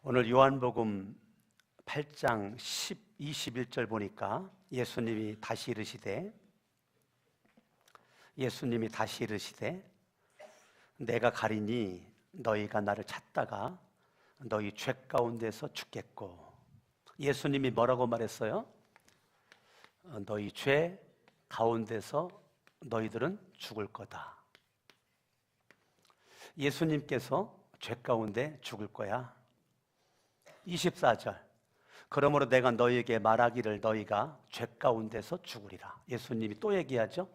오늘 요한복음 8장 21절 보니까 예수님이 다시 이르시되 내가 가리니 너희가 나를 찾다가 너희 죄 가운데서 죽겠고. 예수님이 뭐라고 말했어요? 너희 죄 가운데서 너희들은 죽을 거다. 예수님께서 죄 가운데 죽을 거야. 24절 그러므로 내가 너희에게 말하기를 너희가 죄 가운데서 죽으리라. 예수님이 또 얘기하죠.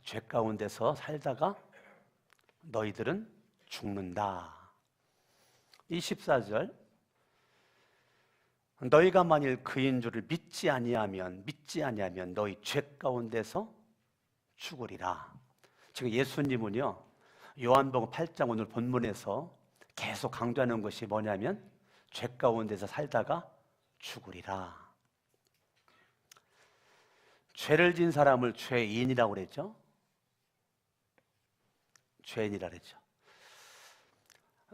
죄 가운데서 살다가 너희들은 죽는다. 24절 너희가 만일 그인 줄을 믿지 아니하면 너희 죄 가운데서 죽으리라. 지금 예수님은요 요한복음 8장 오늘 본문에서 계속 강조하는 것이 뭐냐면 죄 가운데서 살다가 죽으리라. 죄를 진 사람을 죄인이라고 그랬죠. 죄인이라 그랬죠.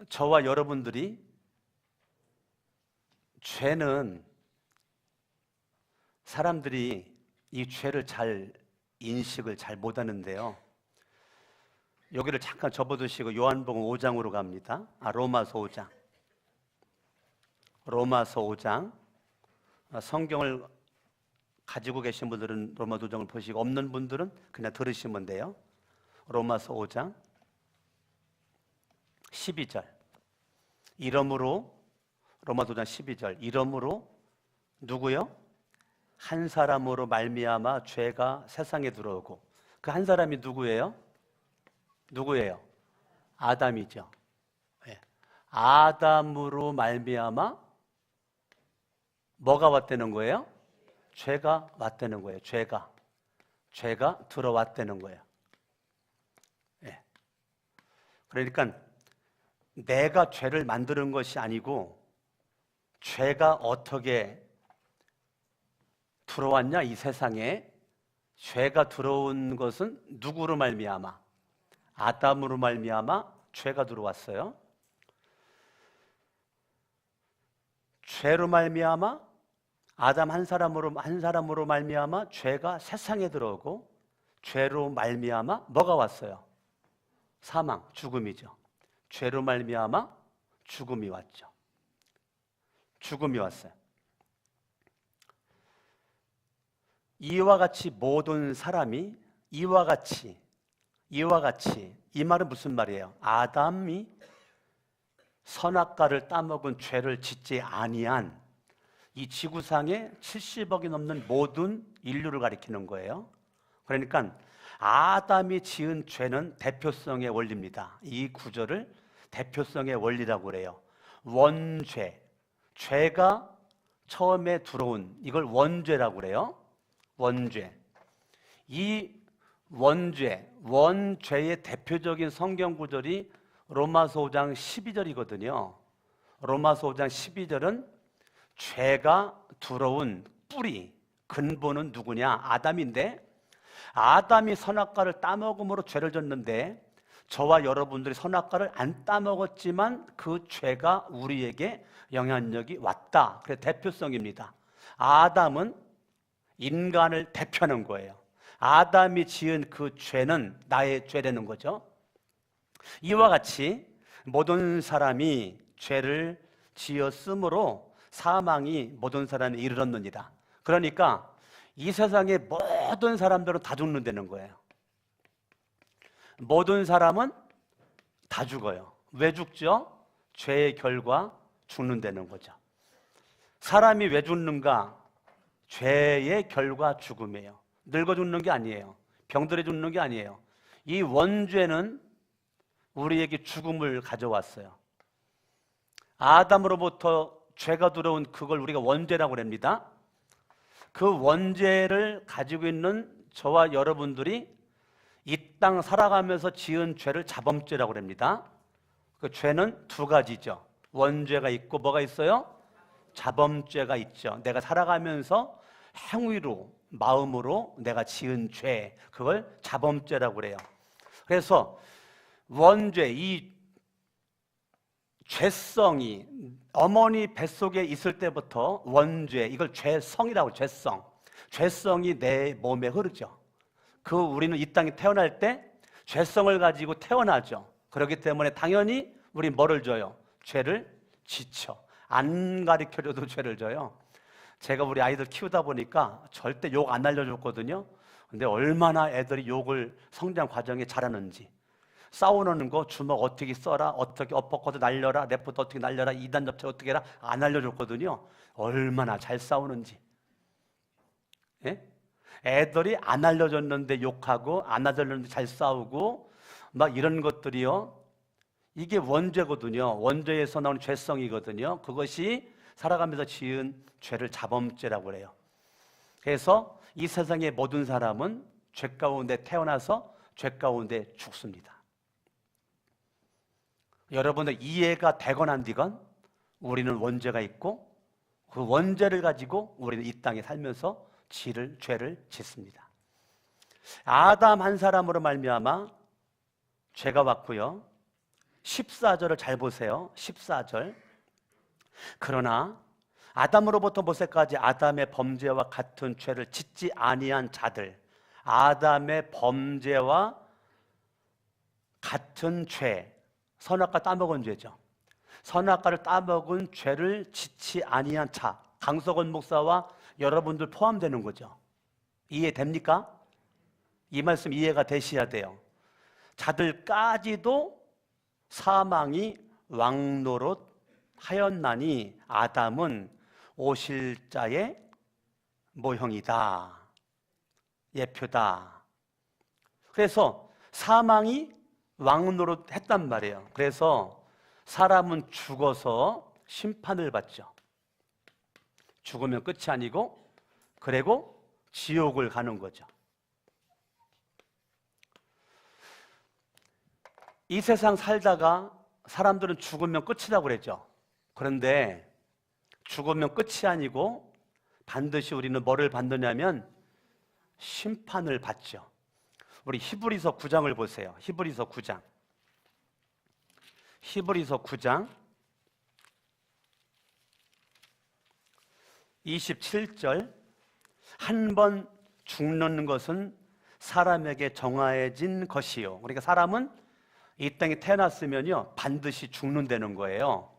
저와 여러분들이 죄는 사람들이 이 죄를 인식을 잘 못하는데요. 여기를 잠깐 접어두시고 요한복음 5장으로 갑니다. 로마서 5장. 성경을 가지고 계신 분들은 로마 5장을 보시고 없는 분들은 그냥 들으시면 돼요. 로마서 5장 12절 이러므로 로마 5장 12절 이러므로 누구요? 한 사람으로 말미암아 죄가 세상에 들어오고 그 한 사람이 누구예요? 아담이죠. 네. 아담으로 말미암아 뭐가 왔다는 거예요? 죄가 왔다는 거예요. 죄가 들어왔다는 거예요. 네. 그러니까 내가 죄를 만드는 것이 아니고 죄가 어떻게 들어왔냐 이 세상에. 죄가 들어온 것은 누구로 말미암아? 아담으로 말미암아 죄가 들어왔어요. 죄로 말미암아 아담 한 사람으로 말미암아 죄가 세상에 들어오고 죄로 말미암아 뭐가 왔어요? 사망, 죽음이죠. 죄로 말미암아 죽음이 왔죠. 죽음이 왔어요. 이와 같이 모든 사람이 이와 같이 이 말은 무슨 말이에요? 아담이 선악과를 따먹은 죄를 짓지 아니한 이 지구상에 70억이 넘는 모든 인류를 가리키는 거예요. 그러니까 아담이 지은 죄는 대표성의 원리입니다. 이 구절을 대표성의 원리라고 그래요. 원죄, 죄가 처음에 들어온 이걸 원죄라고 그래요. 원죄. 이 원죄의 대표적인 성경 구절이 로마서 5장 12절이거든요. 로마서 5장 12절은 죄가 들어온 뿌리, 근본은 누구냐? 아담인데 아담이 선악과를 따먹음으로 죄를 졌는데 저와 여러분들이 선악과를 안 따먹었지만 그 죄가 우리에게 영향력이 왔다. 그래서 대표성입니다. 아담은 인간을 대표하는 거예요. 아담이 지은 그 죄는 나의 죄라는 거죠. 이와 같이 모든 사람이 죄를 지었으므로 사망이 모든 사람에 이르렀느니라. 그러니까 이 세상의 모든 사람들은 다 죽는다는 거예요. 모든 사람은 다 죽어요. 왜 죽죠? 죄의 결과 죽는다는 거죠. 사람이 왜 죽는가? 죄의 결과 죽음이에요. 늙어 죽는 게 아니에요. 병들어 죽는 게 아니에요. 이 원죄는 우리에게 죽음을 가져왔어요. 아담으로부터 죄가 들어온 그걸 우리가 원죄라고 합니다. 그 원죄를 가지고 있는 저와 여러분들이 이 땅 살아가면서 지은 죄를 자범죄라고 합니다. 그 죄는 두 가지죠. 원죄가 있고 뭐가 있어요? 자범죄가 있죠. 내가 살아가면서 행위로, 마음으로 내가 지은 죄, 그걸 자범죄라고 그래요. 그래서 원죄, 이 죄성이 어머니 뱃속에 있을 때부터 원죄, 이걸 죄성이라고, 죄성이 내 몸에 흐르죠. 우리는 이 땅에 태어날 때 죄성을 가지고 태어나죠. 그렇기 때문에 당연히 우리 뭐를 져요? 죄를 지쳐. 안 가르쳐줘도 죄를 져요. 제가 우리 아이들 키우다 보니까 절대 욕 안 알려줬거든요. 근데 얼마나 애들이 욕을 성장 과정에 잘하는지. 싸우는 거 주먹 어떻게 써라, 어떻게 엎어커도 날려라, 레프트 어떻게 날려라, 2단 접착 어떻게 해라, 안 알려줬거든요. 얼마나 잘 싸우는지. 예? 애들이 안 알려줬는데 욕하고 안 알려줬는데 잘 싸우고 막 이런 것들이요, 이게 원죄거든요. 원죄에서 나오는 죄성이거든요. 그것이 살아가면서 지은 죄를 자범죄라고 그래요. 그래서 이 세상의 모든 사람은 죄 가운데 태어나서 죄 가운데 죽습니다. 여러분들 이해가 되건 안 되건 우리는 원죄가 있고 그 원죄를 가지고 우리는 이 땅에 살면서 죄를 짓습니다. 아담 한 사람으로 말미암아 죄가 왔고요. 14절을 잘 보세요. 14절. 그러나 아담으로부터 모세까지 아담의 범죄와 같은 죄를 짓지 아니한 자들, 아담의 범죄와 같은 죄, 선악과 따먹은 죄죠. 선악과를 따먹은 죄를 짓지 아니한 자, 강석원 목사와 여러분들 포함되는 거죠. 이해됩니까? 이 말씀 이해가 되셔야 돼요. 자들까지도 사망이 왕노릇 하였나니 아담은 오실자의 모형이다, 예표다. 그래서 사망이 왕노릇 했단 말이에요. 그래서 사람은 죽어서 심판을 받죠. 죽으면 끝이 아니고 그리고 지옥을 가는 거죠. 이 세상 살다가 사람들은 죽으면 끝이라고 그랬죠. 그런데 죽으면 끝이 아니고 반드시 우리는 뭐를 받느냐면 심판을 받죠. 우리 히브리서 9장을 보세요. 히브리서 9장 27절. 한 번 죽는 것은 사람에게 정해진 것이요. 그러니까 사람은 이 땅에 태어났으면요 반드시 죽는다는 거예요.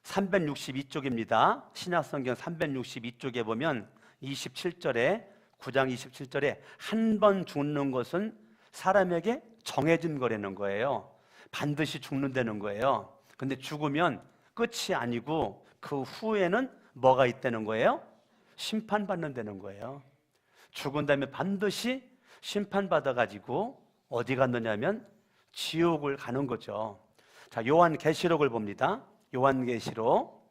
362쪽입니다. 신약성경 362쪽에 보면 27절에 9장 27절에 한 번 죽는 것은 사람에게 정해진 거라는 거예요. 반드시 죽는다는 거예요. 근데 죽으면 끝이 아니고 그 후에는 뭐가 있다는 거예요? 심판받는다는 거예요. 죽은 다음에 반드시 심판받아가지고 어디 갔느냐면 지옥을 가는 거죠. 자, 요한계시록을 봅니다. 요한계시록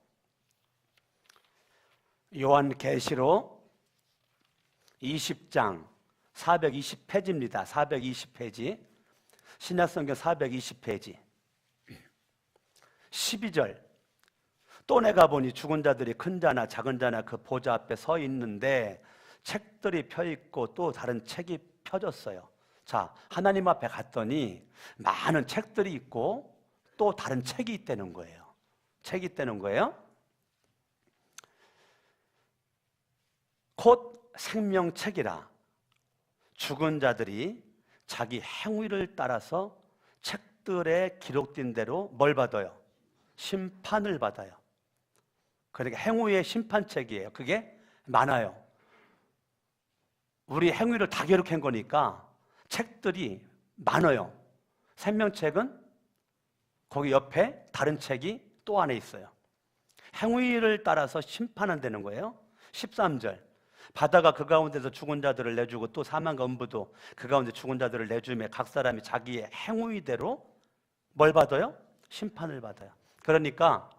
20장 420페이지입니다. 420페이지. 신약성경 420페이지. 12절. 또 내가 보니 죽은 자들이 큰 자나 작은 자나 그 보좌 앞에 서 있는데 책들이 펴있고 또 다른 책이 펴졌어요. 자, 하나님 앞에 갔더니 많은 책들이 있고 또 다른 책이 있다는 거예요. 책이 있다는 거예요. 곧 생명책이라. 죽은 자들이 자기 행위를 따라서 책들에 기록된 대로 뭘 받아요? 심판을 받아요. 그러니까 행위의 심판책이에요. 그게 많아요. 우리 행위를 다 기록한 거니까 책들이 많아요. 생명책은 거기 옆에 다른 책이 또 안에 있어요. 행위를 따라서 심판한다는 거예요. 13절. 바다가 그 가운데서 죽은 자들을 내주고 또 사망과 음부도 그 가운데 죽은 자들을 내주며 각 사람이 자기의 행위대로 뭘 받아요? 심판을 받아요. 그러니까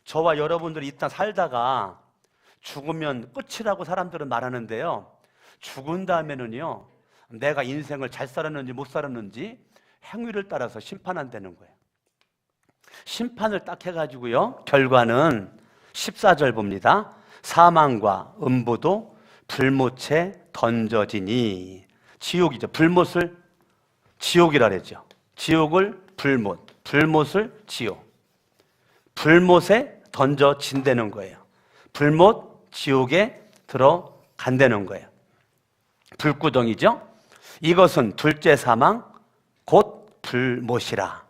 저와 여러분들이 이 땅 살다가 죽으면 끝이라고 사람들은 말하는데요, 죽은 다음에는요 내가 인생을 잘 살았는지 못 살았는지 행위를 따라서 심판한다는 거예요. 심판을 딱 해가지고요 결과는 14절 봅니다. 사망과 음부도 불못에 던져지니. 지옥이죠. 불못을 지옥이라 그랬죠. 지옥을 불못, 불못을 지옥. 불못에 던져진다는 거예요. 불못 지옥에 들어간다는 거예요. 불구덩이죠. 이것은 둘째 사망 곧 불못이라.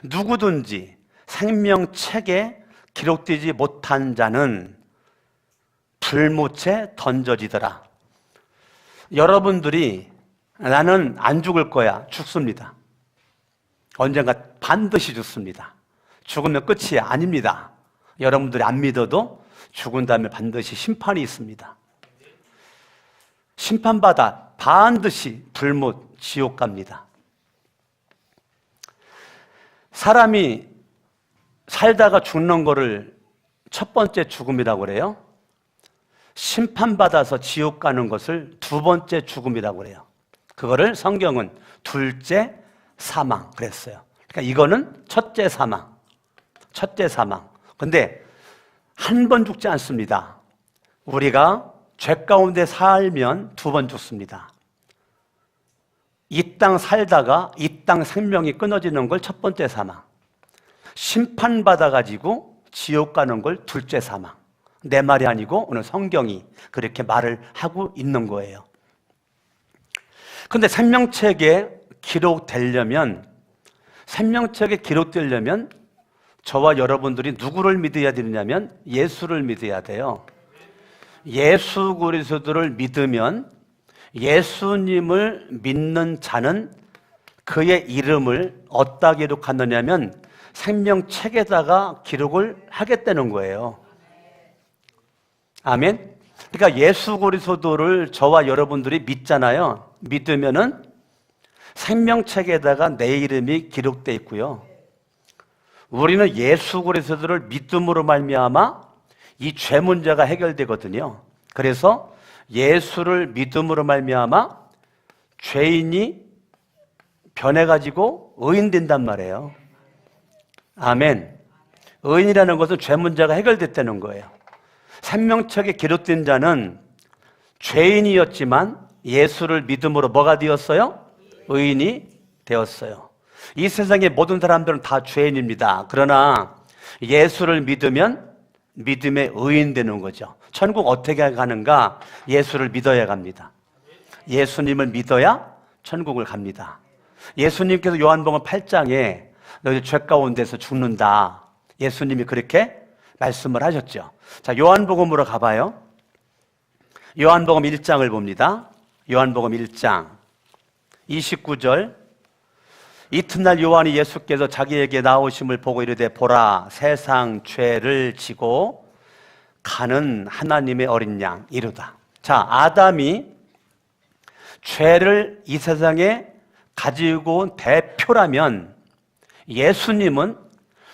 누구든지 생명책에 기록되지 못한 자는 불못에 던져지더라. 여러분들이 나는 안 죽을 거야. 죽습니다. 언젠가 반드시 죽습니다. 죽으면 끝이 아닙니다. 여러분들이 안 믿어도 죽은 다음에 반드시 심판이 있습니다. 심판받아 반드시 불못 지옥 갑니다. 사람이 살다가 죽는 거를 첫 번째 죽음이라고 그래요. 심판받아서 지옥 가는 것을 두 번째 죽음이라고 그래요. 그거를 성경은 둘째 사망 그랬어요. 그러니까 이거는 첫째 사망. 첫째 사망. 근데 한 번 죽지 않습니다. 우리가 죄 가운데 살면 두 번 죽습니다. 이 땅 살다가 이 땅 생명이 끊어지는 걸 첫 번째 사망. 심판받아가지고 지옥 가는 걸 둘째 사망. 내 말이 아니고 오늘 성경이 그렇게 말을 하고 있는 거예요. 근데 생명책에 기록되려면 저와 여러분들이 누구를 믿어야 되느냐면 예수를 믿어야 돼요. 예수 그리스도를 믿으면 예수님을 믿는 자는 그의 이름을 어디다 기록하느냐면 생명책에다가 기록을 하겠다는 거예요. 아멘. 그러니까 예수 그리스도를 저와 여러분들이 믿잖아요. 믿으면은 생명책에다가 내 이름이 기록되어 있고요. 우리는 예수 그리스도를 믿음으로 말미암아 이 죄 문제가 해결되거든요. 그래서 예수를 믿음으로 말미암아 죄인이 변해가지고 의인 된단 말이에요. 아멘. 의인이라는 것은 죄 문제가 해결됐다는 거예요. 생명책에 기록된 자는 죄인이었지만 예수를 믿음으로 뭐가 되었어요? 의인이 되었어요. 이 세상의 모든 사람들은 다 죄인입니다. 그러나 예수를 믿으면 믿음의 의인 되는 거죠. 천국 어떻게 가는가? 예수를 믿어야 갑니다. 예수님을 믿어야 천국을 갑니다. 예수님께서 요한복음 8장에 너희 죄 가운데서 죽는다. 예수님이 그렇게 말씀을 하셨죠. 자, 요한복음으로 가봐요. 요한복음 1장을 봅니다. 요한복음 1장 29절. 이튿날 요한이 예수께서 자기에게 나오심을 보고 이르되 보라 세상 죄를 지고 가는 하나님의 어린 양 이르다. 자, 아담이 죄를 이 세상에 가지고 온 대표라면 예수님은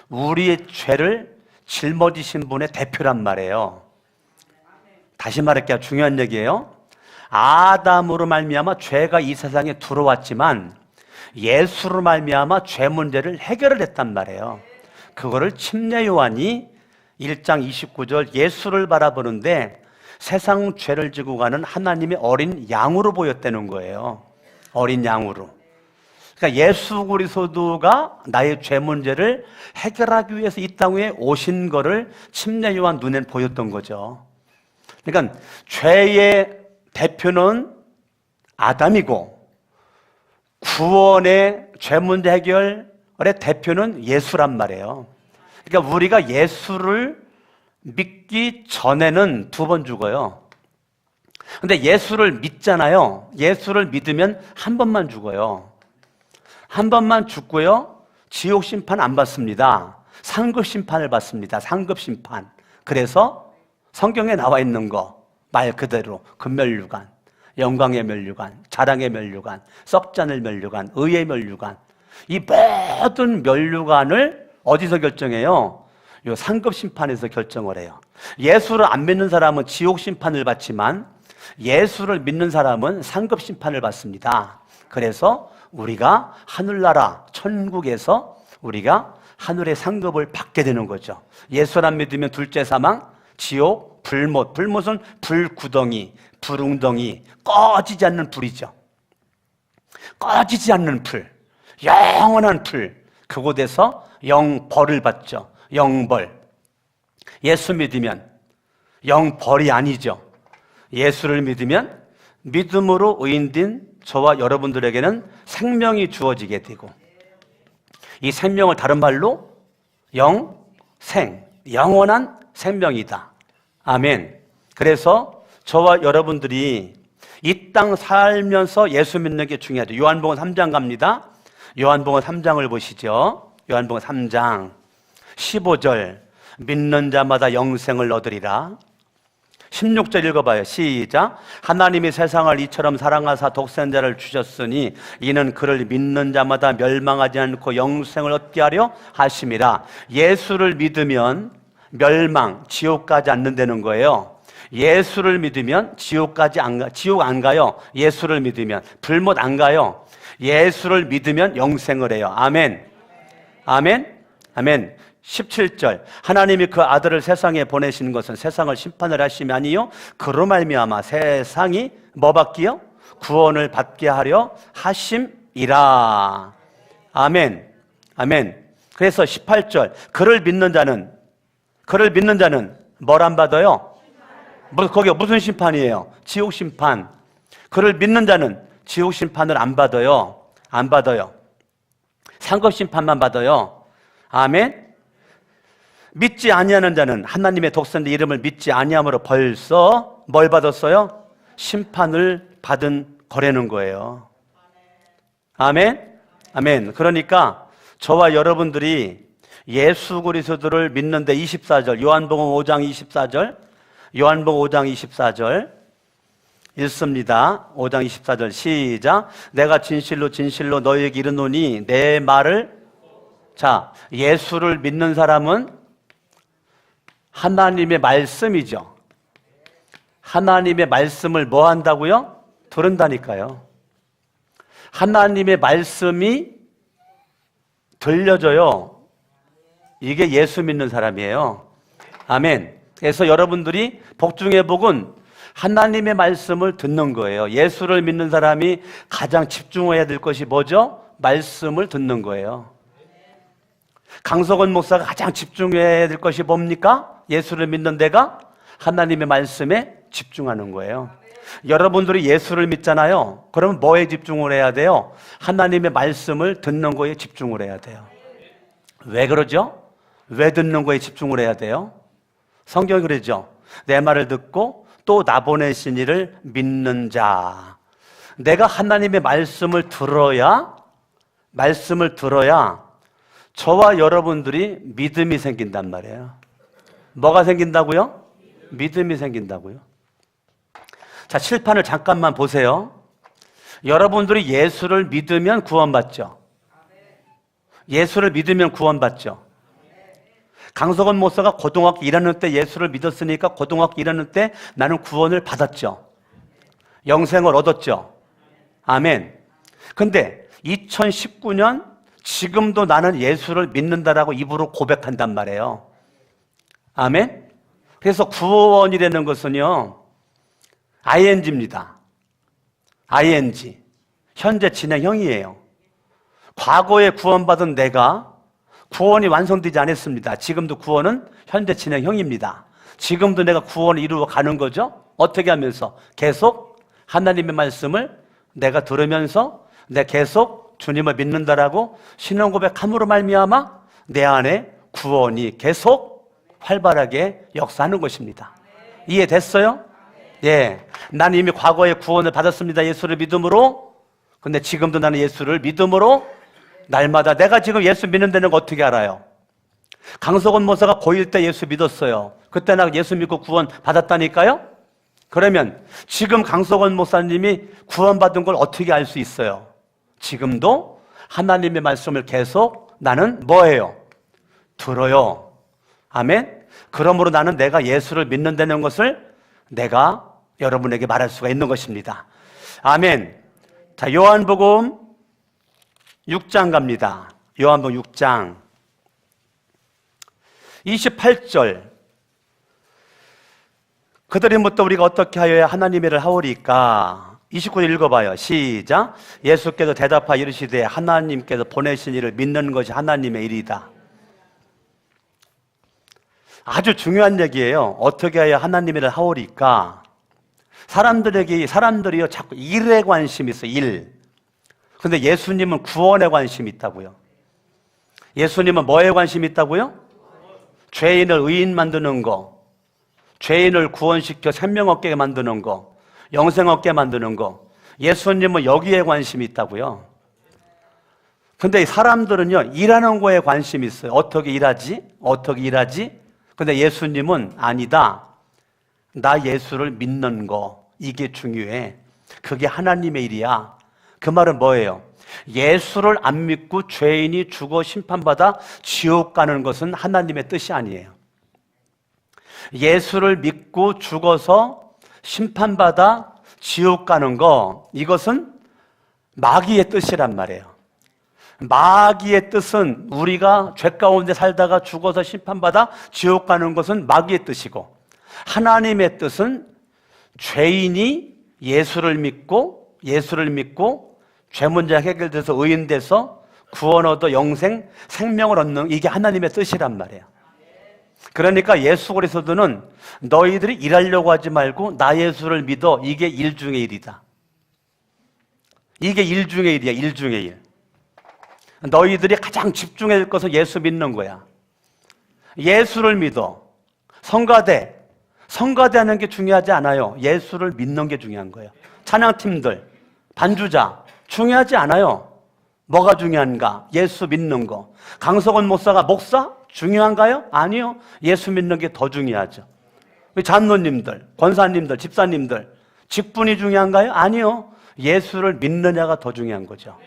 우리의 죄를 짊어지신 분의 대표란 말이에요. 다시 말할게요. 중요한 얘기예요. 아담으로 말미암아 죄가 이 세상에 들어왔지만 예수로 말미암아 죄 문제를 해결을 했단 말이에요. 그거를 침례 요한이 1장 29절 예수를 바라보는데 세상 죄를 지고 가는 하나님의 어린 양으로 보였다는 거예요. 어린 양으로. 그러니까 예수 그리스도가 나의 죄 문제를 해결하기 위해서 이 땅에 오신 거를 침례 요한 눈엔 보였던 거죠. 그러니까 죄의 대표는 아담이고 구원의 죄 문제 해결의 대표는 예수란 말이에요. 그러니까 우리가 예수를 믿기 전에는 두 번 죽어요. 근데 예수를 믿잖아요. 예수를 믿으면 한 번만 죽어요. 한 번만 죽고요. 지옥 심판 안 받습니다. 상급 심판을 받습니다. 상급 심판. 그래서 성경에 나와 있는 거 말 그대로 금면류관, 영광의 면류관, 자랑의 면류관, 썩잖을 면류관, 의의 면류관, 이 모든 면류관을 어디서 결정해요? 요 상급 심판에서 결정을 해요. 예수를 안 믿는 사람은 지옥 심판을 받지만 예수를 믿는 사람은 상급 심판을 받습니다. 그래서 우리가 하늘나라 천국에서 우리가 하늘의 상급을 받게 되는 거죠. 예수를 안 믿으면 둘째 사망, 지옥, 불못. 불못은 불구덩이, 불웅덩이, 꺼지지 않는 불이죠. 꺼지지 않는 불, 영원한 불. 그곳에서 영벌을 받죠. 영벌. 예수 믿으면 영벌이 아니죠. 예수를 믿으면 믿음으로 의인된 저와 여러분들에게는 생명이 주어지게 되고, 이 생명을 다른 말로 영생, 영원한 생명이다. 아멘. 그래서 저와 여러분들이 이 땅 살면서 예수 믿는 게 중요하죠. 요한복음 3장 갑니다. 요한복음 3장을 보시죠. 요한복음 3장 15절, 믿는 자마다 영생을 얻으리라. 16절 읽어봐요. 시작. 하나님이 세상을 이처럼 사랑하사 독생자를 주셨으니 이는 그를 믿는 자마다 멸망하지 않고 영생을 얻게 하려 하심이라. 예수를 믿으면 멸망, 지옥 가지 않는다는 거예요. 예수를 믿으면 지옥 안 가요. 예수를 믿으면 불못 안 가요. 예수를 믿으면 영생을 해요. 아멘. 아멘. 아멘. 17절, 하나님이 그 아들을 세상에 보내신 것은 세상을 심판을 하심이 아니요 그로 말미암아 세상이 뭐 받기요? 구원을 받게 하려 하심이라. 아멘. 아멘. 그래서 18절, 그를 믿는 자는 뭘 안 받아요? 거기가 무슨 심판이에요? 지옥 심판. 그를 믿는 자는 지옥 심판을 안 받아요. 안 받아요. 상급 심판만 받아요. 아멘. 믿지 아니하는 자는 하나님의 독생자 이름을 믿지 아니함으로 벌써 뭘 받았어요? 심판을 받은 거라는 거예요. 아멘. 아멘. 그러니까 저와 여러분들이 예수 그리스도를 믿는데 24절, 요한복음 5장 24절, 요한복음 5장 24절 읽습니다. 5장 24절 시작. 내가 진실로 진실로 너희에게 이르노니 내 말을, 자, 예수를 믿는 사람은 하나님의 말씀이죠. 하나님의 말씀을 뭐 한다고요? 들은다니까요. 하나님의 말씀이 들려져요. 이게 예수 믿는 사람이에요. 아멘. 그래서 여러분들이 복 중의 복은 하나님의 말씀을 듣는 거예요. 예수를 믿는 사람이 가장 집중해야 될 것이 뭐죠? 말씀을 듣는 거예요. 강석원 목사가 가장 집중해야 될 것이 뭡니까? 예수를 믿는 데가 하나님의 말씀에 집중하는 거예요. 여러분들이 예수를 믿잖아요. 그러면 뭐에 집중을 해야 돼요? 하나님의 말씀을 듣는 거에 집중을 해야 돼요. 왜 그러죠? 왜 듣는 거에 집중을 해야 돼요? 성경이 그러죠. 내 말을 듣고 또 나 보내신 이를 믿는 자. 내가 하나님의 말씀을 들어야 저와 여러분들이 믿음이 생긴단 말이에요. 뭐가 생긴다고요? 믿음이 생긴다고요. 자, 칠판을 잠깐만 보세요. 여러분들이 예수를 믿으면 구원받죠. 예수를 믿으면 구원받죠. 강석원 목사가 고등학교 1학년 때 예수를 믿었으니까 고등학교 1학년 때 나는 구원을 받았죠. 영생을 얻었죠. 아멘. 근데 2019년 지금도 나는 예수를 믿는다라고 입으로 고백한단 말이에요. 아멘. 그래서 구원이라는 것은요, ing입니다. ing. 현재 진행형이에요. 과거에 구원받은 내가 구원이 완성되지 않았습니다. 지금도 구원은 현재 진행형입니다. 지금도 내가 구원을 이루어 가는 거죠. 어떻게 하면서? 계속 하나님의 말씀을 내가 들으면서 내가 계속 주님을 믿는다라고 신앙 고백함으로 말미암아 내 안에 구원이 계속 활발하게 역사하는 것입니다. 이해됐어요? 예. 나는 이미 과거에 구원을 받았습니다. 예수를 믿음으로. 근데 지금도 나는 예수를 믿음으로 날마다 내가 지금 예수 믿는 데는 어떻게 알아요? 강석원 목사가 고1 때 예수 믿었어요. 그때 나 예수 믿고 구원 받았다니까요? 그러면 지금 강석원 목사님이 구원받은 걸 어떻게 알 수 있어요? 지금도 하나님의 말씀을 계속 나는 뭐예요? 들어요. 아멘. 그러므로 나는 내가 예수를 믿는다는 것을 내가 여러분에게 말할 수가 있는 것입니다. 아멘. 자, 요한복음 6장 갑니다. 요한복음 6장 28절. 그들이부터 우리가 어떻게 하여야 하나님의 일을 하오리까? 29절 읽어봐요. 시작. 예수께서 대답하여 이르시되 하나님께서 보내신 일을 믿는 것이 하나님의 일이다. 아주 중요한 얘기예요. 어떻게 해야 하나님의 일을 하오리까? 사람들이요, 자꾸 일에 관심이 있어요, 일. 근데 예수님은 구원에 관심이 있다고요. 예수님은 뭐에 관심이 있다고요? 죄인을 의인 만드는 거, 죄인을 구원시켜 생명 얻게 만드는 거, 영생 얻게 만드는 거. 예수님은 여기에 관심이 있다고요. 근데 이 사람들은요, 일하는 거에 관심이 있어요. 어떻게 일하지? 어떻게 일하지? 근데 예수님은 아니다. 나 예수를 믿는 거, 이게 중요해. 그게 하나님의 일이야. 그 말은 뭐예요? 예수를 안 믿고 죄인이 죽어 심판받아 지옥 가는 것은 하나님의 뜻이 아니에요. 예수를 믿고 죽어서 심판받아 지옥 가는 거, 이것은 마귀의 뜻이란 말이에요. 마귀의 뜻은 우리가 죄 가운데 살다가 죽어서 심판받아 지옥 가는 것은 마귀의 뜻이고, 하나님의 뜻은 죄인이 예수를 믿고 죄 문제가 해결돼서 의인돼서 구원 얻어 영생, 생명을 얻는, 이게 하나님의 뜻이란 말이에요. 그러니까 예수 그리스도는 너희들이 일하려고 하지 말고 나 예수를 믿어, 이게 일 중의 일이다. 이게 일 중의 일이야, 일 중의 일. 너희들이 가장 집중해야 될 것은 예수 믿는 거야. 예수를 믿어. 성가대 하는 게 중요하지 않아요. 예수를 믿는 게 중요한 거예요. 찬양팀들, 반주자 중요하지 않아요. 뭐가 중요한가? 예수 믿는 거. 강석원 목사가 목사? 중요한가요? 아니요. 예수 믿는 게 더 중요하죠. 장로님들, 권사님들, 집사님들 직분이 중요한가요? 아니요. 예수를 믿느냐가 더 중요한 거죠.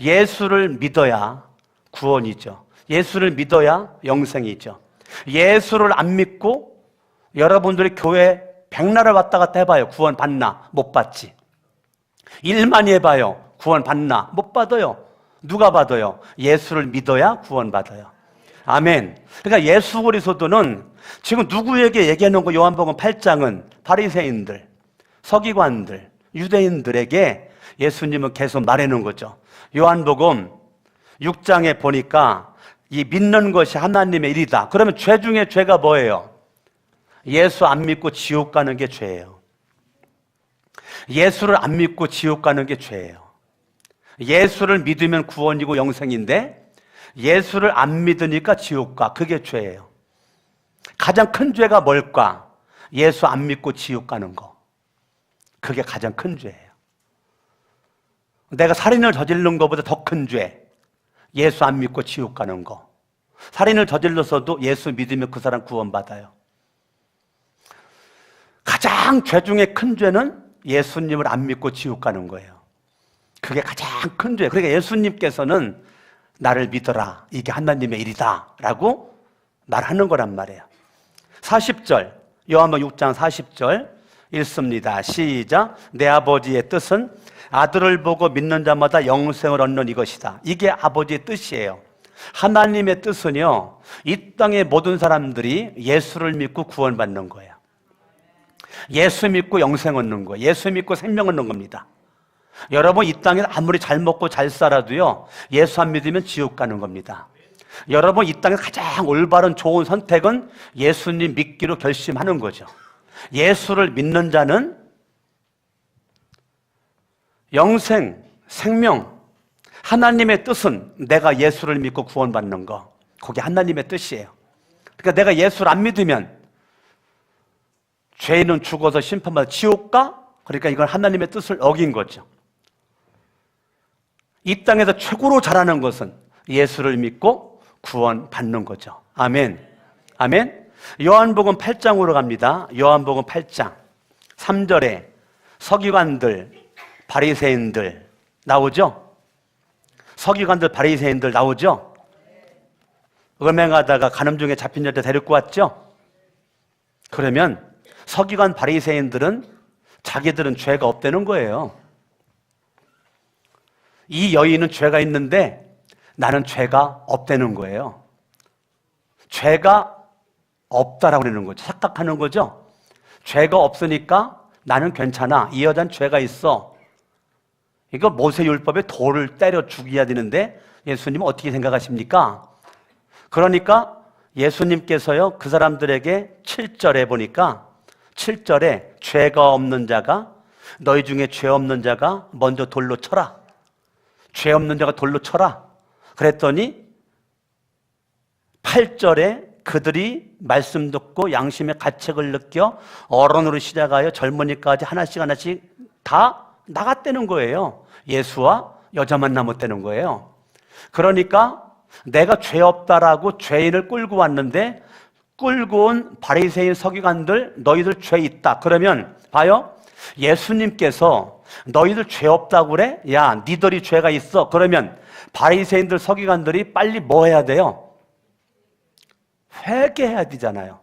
예수를 믿어야 구원이죠. 예수를 믿어야 영생이죠. 예수를 안 믿고 여러분들이 교회 백날을 왔다 갔다 해봐요. 구원 받나? 못 받지. 일만 해봐요. 구원 받나? 못 받아요. 누가 받아요? 예수를 믿어야 구원 받아요. 아멘. 그러니까 예수 그리스도는 지금 누구에게 얘기하는 거? 요한복음 8장은 바리새인들, 서기관들, 유대인들에게 예수님은 계속 말하는 거죠. 요한복음 6장에 보니까 이 믿는 것이 하나님의 일이다. 그러면 죄 중에 죄가 뭐예요? 예수 안 믿고 지옥 가는 게 죄예요. 예수를 안 믿고 지옥 가는 게 죄예요. 예수를 믿으면 구원이고 영생인데 예수를 안 믿으니까 지옥 가. 그게 죄예요. 가장 큰 죄가 뭘까? 예수 안 믿고 지옥 가는 거. 그게 가장 큰 죄예요. 내가 살인을 저지른 것보다 더 큰 죄, 예수 안 믿고 지옥 가는 거. 살인을 저질러서도 예수 믿으면 그 사람 구원받아요. 가장 죄 중에 큰 죄는 예수님을 안 믿고 지옥 가는 거예요. 그게 가장 큰 죄. 그러니까 예수님께서는 나를 믿어라, 이게 하나님의 일이다 라고 말하는 거란 말이에요. 40절, 요한복음 6장 40절 읽습니다. 시작. 내 아버지의 뜻은 아들을 보고 믿는 자마다 영생을 얻는 이것이다. 이게 아버지의 뜻이에요. 하나님의 뜻은요, 이 땅의 모든 사람들이 예수를 믿고 구원받는 거예요. 예수 믿고 영생 얻는 거예요. 예수 믿고 생명 얻는 겁니다. 여러분, 이 땅에 아무리 잘 먹고 잘 살아도요, 예수 안 믿으면 지옥 가는 겁니다. 여러분, 이 땅에 가장 올바른 좋은 선택은 예수님 믿기로 결심하는 거죠. 예수를 믿는 자는 영생, 생명, 하나님의 뜻은 내가 예수를 믿고 구원받는 거, 그게 하나님의 뜻이에요. 그러니까 내가 예수를 안 믿으면 죄인은 죽어서 심판받아 지옥 가? 그러니까 이건 하나님의 뜻을 어긴 거죠. 이 땅에서 최고로 잘하는 것은 예수를 믿고 구원받는 거죠. 아멘. 아멘. 요한복음 8장으로 갑니다. 요한복음 8장 3절에 서기관들, 바리새인들 나오죠? 서기관들, 바리새인들 나오죠? 음행하다가 간음중에 잡힌 여자 데리고 왔죠? 그러면 서기관, 바리새인들은 자기들은 죄가 없다는 거예요. 이 여인은 죄가 있는데 나는 죄가 없다는 거예요. 죄가 없다라고 그러는 거죠. 착각하는 거죠. 죄가 없으니까 나는 괜찮아. 이 여자는 죄가 있어. 이거 모세율법에 돌을 때려 죽여야 되는데 예수님은 어떻게 생각하십니까? 그러니까 예수님께서요 그 사람들에게 7절에 보니까 7절에 죄가 없는 자가 너희 중에 죄 없는 자가 먼저 돌로 쳐라. 죄 없는 자가 돌로 쳐라. 그랬더니 8절에 그들이 말씀 듣고 양심의 가책을 느껴 어른으로 시작하여 젊은이까지 하나씩 다 나갔다는 거예요. 예수와 여자만 남았다는 거예요. 그러니까 내가 죄 없다라고 죄인을 끌고 왔는데 끌고 온 바리새인 서기관들 너희들 죄 있다. 그러면 봐요. 예수님께서 너희들 죄 없다고 그래? 야, 니들이 죄가 있어. 그러면 바리새인들 서기관들이 빨리 뭐 해야 돼요? 회개해야 되잖아요.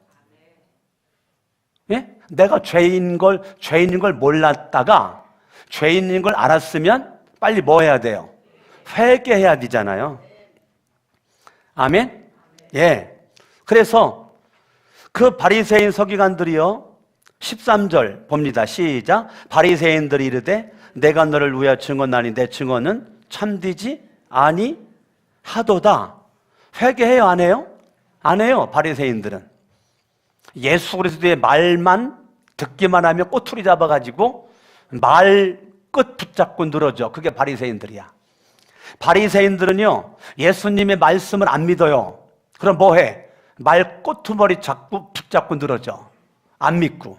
예? 내가 죄인인 걸 몰랐다가 죄인인 걸 알았으면 빨리 뭐 해야 돼요? 회개해야 되잖아요. 아멘? 예. 그래서 그 바리새인 서기관들이요 13절 봅니다. 시작. 바리새인들이 이르되 내가 너를 위하여 증언하니 내 증언은 참되지 아니하도다. 회개해요 안 해요? 안 해요. 바리새인들은 예수 그리스도의 말만 듣기만 하면 꼬투리 잡아가지고 말 끝 붙잡고 늘어져. 그게 바리새인들이야. 바리새인들은요 예수님의 말씀을 안 믿어요. 그럼 뭐해? 말 꼬투머리 잡고 붙잡고 늘어져. 안 믿고.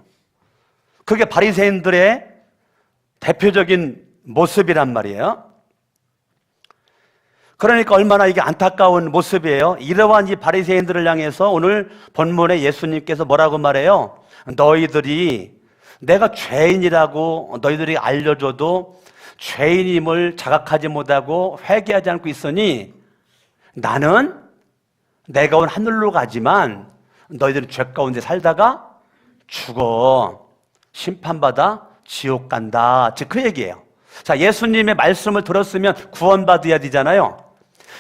그게 바리새인들의 대표적인 모습이란 말이에요. 그러니까 얼마나 이게 안타까운 모습이에요. 이러한 이 바리새인들을 향해서 오늘 본문에 예수님께서 뭐라고 말해요? 너희들이 내가 죄인이라고 너희들이 알려줘도 죄인임을 자각하지 못하고 회개하지 않고 있으니 나는 내가 온 하늘로 가지만 너희들은 죄 가운데 살다가 죽어. 심판받아 지옥 간다. 즉 그 얘기예요. 자, 예수님의 말씀을 들었으면 구원받아야 되잖아요.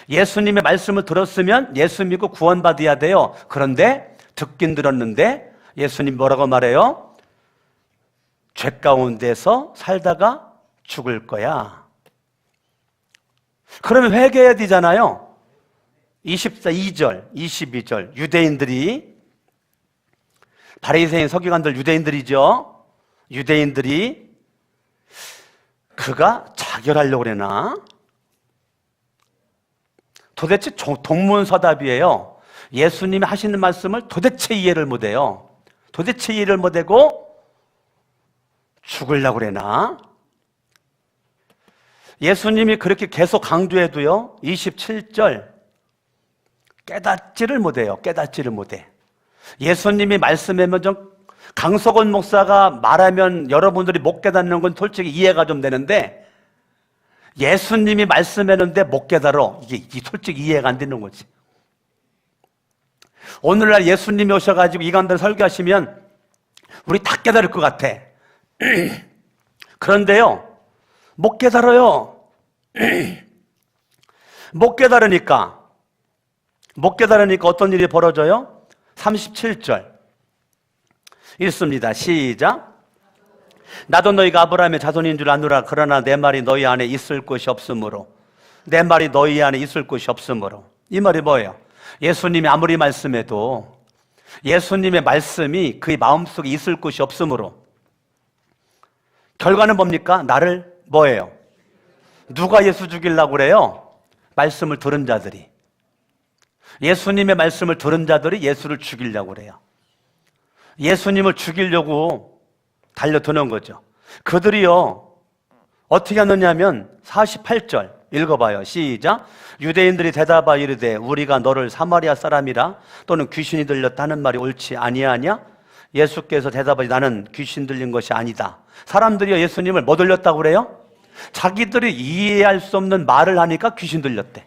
예수님의 말씀을 들었으면 예수 믿고 구원받아야 돼요. 그런데 듣긴 들었는데 예수님 뭐라고 말해요? 죄 가운데서 살다가 죽을 거야. 그러면 회개해야 되잖아요. 22절, 22절 유대인들이 바리새인 서기관들 유대인들이죠. 유대인들이 그가 자결하려고 그러나? 도대체 동문서답이에요. 예수님이 하시는 말씀을 도대체 이해를 못해요. 도대체 이해를 못하고 죽으려고 그러나? 예수님이 그렇게 계속 강조해도요 27절 깨닫지를 못해요. 깨닫지를 못해. 예수님이 말씀하면 좀 강석원 목사가 말하면 여러분들이 못 깨닫는 건 솔직히 이해가 좀 되는데 예수님이 말씀했는데 못 깨달아. 이게 솔직히 이해가 안 되는 거지. 오늘날 예수님이 오셔가지고 이간들 설교하시면 우리 다 깨달을 것 같아. 그런데요 못 깨달아요. 못 깨달으니까 어떤 일이 벌어져요? 37절 읽습니다. 시작. 나도 너희가 아브라함의 자손인 줄 아노라. 그러나 내 말이 너희 안에 있을 곳이 없으므로. 내 말이 너희 안에 있을 곳이 없으므로. 이 말이 뭐예요? 예수님이 아무리 말씀해도 예수님의 말씀이 그의 마음속에 있을 곳이 없으므로. 결과는 뭡니까? 나를 뭐예요? 누가 예수 죽이려고 그래요? 말씀을 들은 자들이. 예수님의 말씀을 들은 자들이 예수를 죽이려고 그래요. 예수님을 죽이려고 달려드는 거죠. 그들이요 어떻게 하느냐면 48절 읽어봐요. 시작. 유대인들이 대답하여 이르되 우리가 너를 사마리아 사람이라 또는 귀신이 들렸다는 말이 옳지 아니하냐? 예수께서 대답하지 나는 귀신 들린 것이 아니다. 사람들이요 예수님을 뭐 들렸다고 그래요? 자기들이 이해할 수 없는 말을 하니까 귀신 들렸대.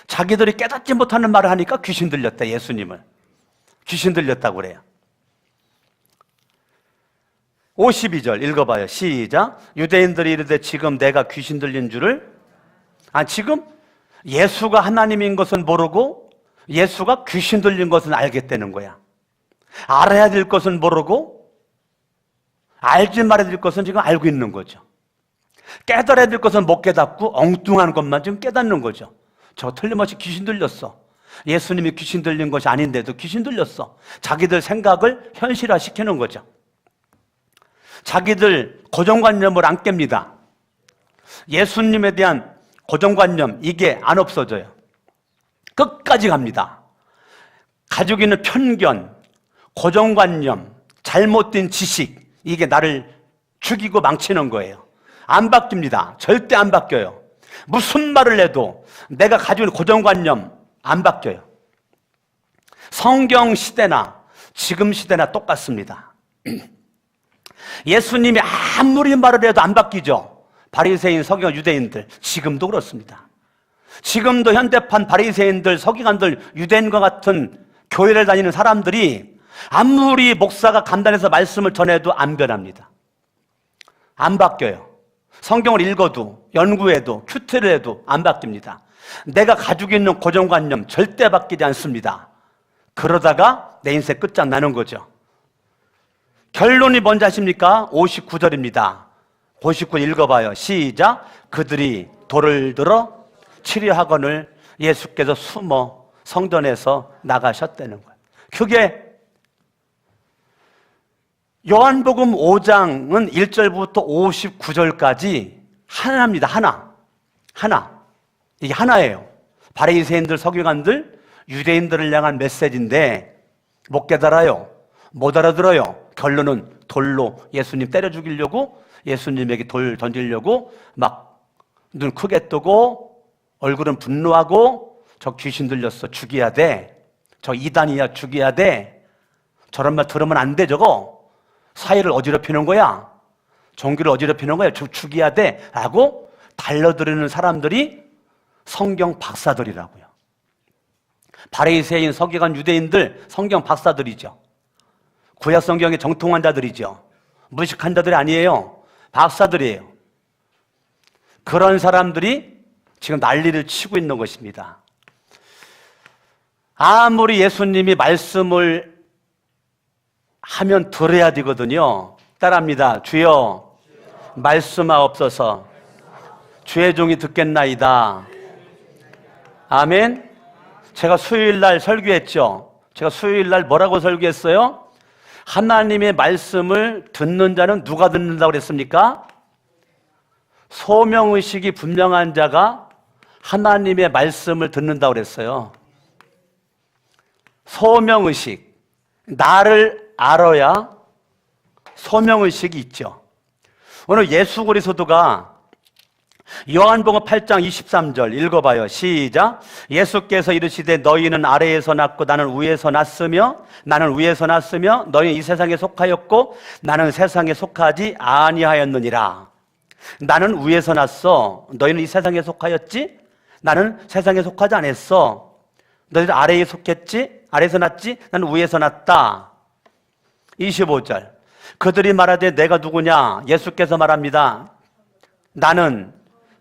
자기들이 깨닫지 못하는 말을 하니까 귀신 들렸대. 예수님을 귀신 들렸다고 그래요. 52절 읽어봐요. 시작. 유대인들이 이르되 지금 내가 귀신 들린 줄을 지금 예수가 하나님인 것은 모르고 예수가 귀신 들린 것은 알겠다는 거야. 알아야 될 것은 모르고 알지 말아야 될 것은 지금 알고 있는 거죠. 깨달아야 될 것은 못 깨닫고 엉뚱한 것만 지금 깨닫는 거죠. 저 틀림없이 귀신 들렸어. 예수님이 귀신 들린 것이 아닌데도 귀신 들렸어. 자기들 생각을 현실화시키는 거죠. 자기들 고정관념을 안 깹니다. 예수님에 대한 고정관념, 이게 안 없어져요. 끝까지 갑니다. 가지고 있는 편견, 고정관념, 잘못된 지식, 이게 나를 죽이고 망치는 거예요. 안 바뀝니다. 절대 안 바뀌어요. 무슨 말을 해도 내가 가지고 있는 고정관념 안 바뀌어요. 성경 시대나 지금 시대나 똑같습니다. 예수님이 아무리 말을 해도 안 바뀌죠. 바리새인, 서기관, 유대인들 지금도 그렇습니다. 지금도 현대판 바리새인들, 서기관들, 유대인과 같은 교회를 다니는 사람들이 아무리 목사가 간단해서 말씀을 전해도 안 변합니다. 안 바뀌어요. 성경을 읽어도 연구해도 큐티를 해도 안 바뀝니다. 내가 가지고 있는 고정관념 절대 바뀌지 않습니다. 그러다가 내 인생 끝장나는 거죠. 결론이 뭔지 아십니까? 59절입니다. 59절 읽어봐요. 시작. 그들이 돌을 들어 치려하거늘 예수께서 숨어 성전에서 나가셨다는 거예요. 그게 요한복음 5장은 1절부터 59절까지 하나입니다. 하나. 이게 하나예요. 바리새인들, 서기관들, 유대인들을 향한 메시지인데 못 깨달아요. 못 알아들어요. 결론은 돌로 예수님 때려 죽이려고, 예수님에게 돌 던지려고 막 눈 크게 뜨고 얼굴은 분노하고, 저 귀신 들렸어, 죽여야 돼. 저 이단이야, 죽여야 돼. 저런 말 들으면 안 돼. 저거 사회를 어지럽히는 거야. 종교를 어지럽히는 거야. 죽여야 돼 라고 달려들는 사람들이 성경 박사들이라고요. 바리새인, 서기관, 유대인들 성경 박사들이죠. 구약 성경의 정통한 자들이죠. 무식한 자들이 아니에요. 박사들이에요. 그런 사람들이 지금 난리를 치고 있는 것입니다. 아무리 예수님이 말씀을 하면 들어야 되거든요. 따라합니다. 주여 말씀하옵소서. 주의 종이 듣겠나이다. 아멘. 제가 수요일날 설교했죠. 제가 수요일날 뭐라고 설교했어요? 하나님의 말씀을 듣는 자는 누가 듣는다고 그랬습니까? 소명의식이 분명한 자가 하나님의 말씀을 듣는다고 그랬어요. 소명의식. 나를 알아야 소명의식이 있죠. 오늘 예수 그리스도가 요한복음 8장 23절 읽어봐요. 시작. 예수께서 이르시되 너희는 아래에서 났고 나는 위에서 났으며 너희는 이 세상에 속하였고 나는 세상에 속하지 아니하였느니라. 나는 위에서 났어. 너희는 이 세상에 속하였지? 나는 세상에 속하지 않았어. 너희들 아래에 속했지? 아래에서 났지? 나는 위에서 났다. 25절. 그들이 말하되 내가 누구냐? 예수께서 말합니다. 나는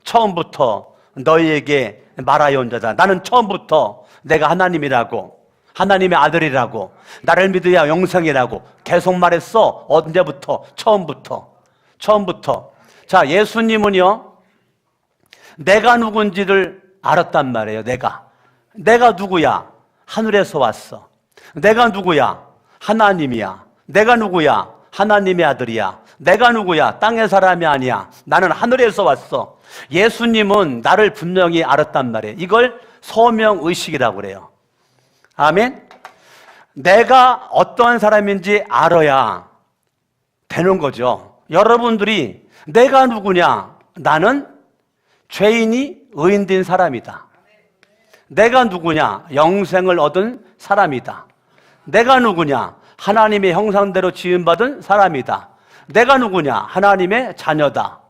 처음부터 너희에게 말하여 온 자다. 나는 처음부터 내가 하나님이라고, 하나님의 아들이라고, 나를 믿어야 영생이라고 계속 말했어. 언제부터? 처음부터. 자, 예수님은요, 내가 누군지를 알았단 말이에요. 내가 누구야? 하늘에서 왔어. 내가 누구야? 하나님이야. 내가 누구야? 하나님의 아들이야. 내가 누구야? 땅의 사람이 아니야. 나는 하늘에서 왔어. 예수님은 나를 분명히 알았단 말이에요. 이걸 소명의식이라고 그래요. 아멘? 내가 어떠한 사람인지 알아야 되는 거죠. 여러분들이 내가 누구냐? 나는 죄인이 의인된 사람이다. 내가 누구냐? 영생을 얻은 사람이다. 내가 누구냐? 하나님의 형상대로 지음받은 사람이다. 내가 누구냐? 하나님의 자녀다.